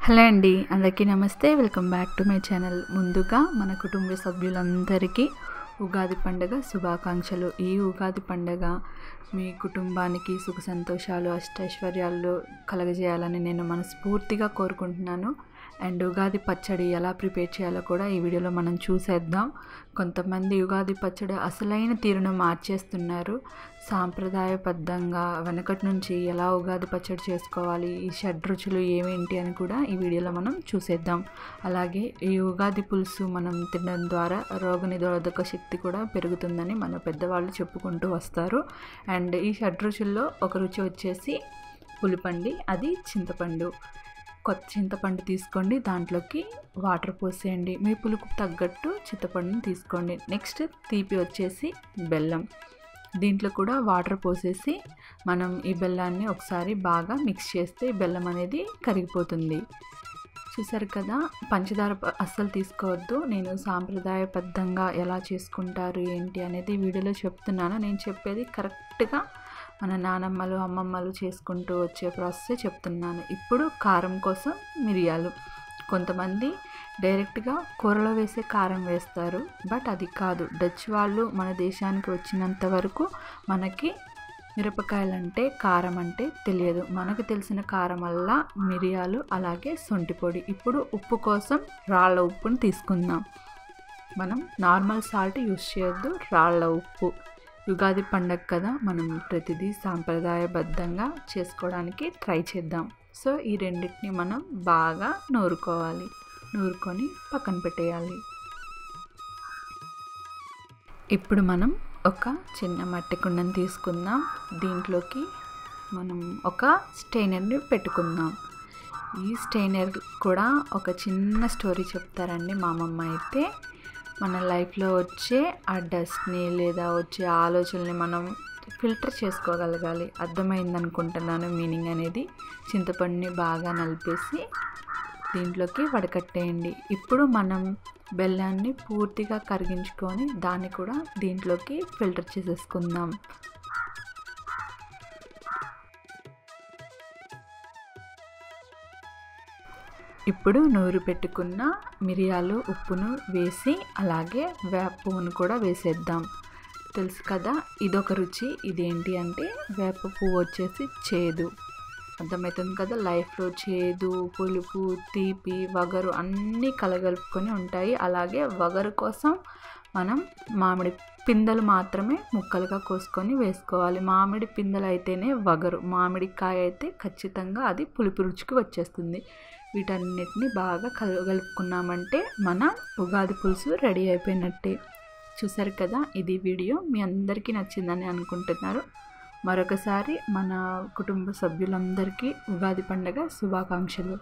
Hello అండి, అందరికీ నమస్తే. Welcome back to my channel. ముందుగా మన కుటుంబ సభ్యులందరికీ ఉగాది పండుగ శుభాకాంక్షలు. ఈ ఉగాది పండుగ మీ కుటుంబానికి సుఖ సంతోషాలు అష్టైశ్వర్యాలు కలగజేయాలని నేను మనస్ఫూర్తిగా కోరుకుంటున్నాను. అండ్ ఉగాది పచ్చడి ఎలా ప్రిపేర్ చేయాలో కూడా ఈ వీడియోలో మనం చూసేద్దాం. కొంతమంది ఉగాది పచ్చడి అసలైన తీరును మార్చేస్తున్నారు. సాంప్రదాయబద్ధంగా వెనకటి నుంచి ఎలా ఉగాది పచ్చడి చేసుకోవాలి, ఈ షడ్రుచులు ఏమేంటి అని కూడా ఈ వీడియోలో మనం చూసేద్దాం. అలాగే ఈ ఉగాది పులుసు మనం తినడం ద్వారా రోగనిరోధక శక్తి కూడా పెరుగుతుందని మన పెద్దవాళ్ళు చెప్పుకుంటూ వస్తారు. అండ్ ఈ షడ్రుచుల్లో ఒక రుచి వచ్చేసి పులిపండి, అది చింతపండు. కొత్త చింతపండు తీసుకోండి, దాంట్లోకి వాటర్ పోసేయండి. మీ పులుపు తగ్గట్టు చింతపండుని తీసుకోండి. నెక్స్ట్ తీపి వచ్చేసి బెల్లం. దీంట్లో కూడా వాటర్ పోసేసి మనం ఈ బెల్లాన్ని ఒకసారి బాగా మిక్స్ చేస్తే బెల్లం అనేది కరిగిపోతుంది. చూసారు కదా, పంచదార అస్సలు తీసుకోవద్దు. నేను సాంప్రదాయబద్ధంగా ఎలా చేసుకుంటారు ఏంటి అనేది వీడియోలో చెప్తున్నాను. నేను చెప్పేది కరెక్ట్గా మన నానమ్మలు అమ్మమ్మలు చేసుకుంటూ వచ్చే ప్రాసెస్ చెప్తున్నాను. ఇప్పుడు కారం కోసం మిరియాలు. కొంతమంది డైరెక్ట్గా కూరలో వేసే కారం వేస్తారు, బట్ అది కాదు. డచ్ వాళ్ళు మన దేశానికి వచ్చినంత వరకు మనకి మిరపకాయలంటే కారం అంటే తెలియదు. మనకు తెలిసిన కారం వల్ల మిరియాలు, అలాగే శొంఠి పొడి. ఇప్పుడు ఉప్పు కోసం రాళ్ళ ఉప్పుని తీసుకుందాం. మనం నార్మల్ సాల్ట్ యూస్ చేయొద్దు, రాళ్ళ ఉప్పు. ఉగాది పండగ కదా, మనం ప్రతిదీ సాంప్రదాయబద్ధంగా చేసుకోవడానికి ట్రై చేద్దాం. సో ఈ రెండింటిని మనం బాగా నూరుకోవాలి. నూరుకొని పక్కన పెట్టేయాలి. ఇప్పుడు మనం ఒక చిన్న మట్టి కుండను తీసుకుందాం. దీంట్లోకి మనం ఒక స్టెయినర్ని పెట్టుకుందాం. ఈ స్టెయినర్ కూడా ఒక చిన్న స్టోరీ చెప్తారండి మా అమ్మమ్మ అయితే. మన లైఫ్లో వచ్చే ఆ డస్ట్ని లేదా వచ్చే ఆలోచనల్ని మనం ఫిల్టర్ చేసుకోగలగాలి. అర్థమైందనుకుంటున్నాను మీనింగ్ అనేది. చింతపండుని బాగా నలిపేసి దీంట్లోకి వడకట్టేయండి. ఇప్పుడు మనం బెల్లాన్ని పూర్తిగా కరిగించుకొని దాన్ని కూడా దీంట్లోకి ఫిల్టర్ చేసేసుకుందాం. ఇప్పుడు నూరు పెట్టుకున్న మిరియాలు, ఉప్పును వేసి అలాగే వేప పువ్వును కూడా వేసేద్దాం. తెలుసు కదా, ఇదొక రుచి. ఇదేంటి అంటే వేప పువ్వు వచ్చేసి చేదు. అర్థమవుతుంది కదా, లైఫ్లో చేదు, పులుపు, తీపి, వగరు అన్నీ కలగలుపుకొని ఉంటాయి. అలాగే వగరు కోసం మనం మామిడి పిందెలు మాత్రమే ముక్కలుగా కోసుకొని వేసుకోవాలి. మామిడి పిందెలు అయితేనే వగరు, మామిడికాయ అయితే ఖచ్చితంగా అది పులుపు రుచికి వచ్చేస్తుంది. వీటన్నిటిని బాగా కలుపుకున్నామంటే మన ఉగాది పులుసు రెడీ అయిపోయినట్టే. చూసారు కదా, ఇది వీడియో మీ అందరికీ నచ్చిందని అనుకుంటున్నారు. మరొకసారి మన కుటుంబ సభ్యులందరికీ ఉగాది పండుగ శుభాకాంక్షలు.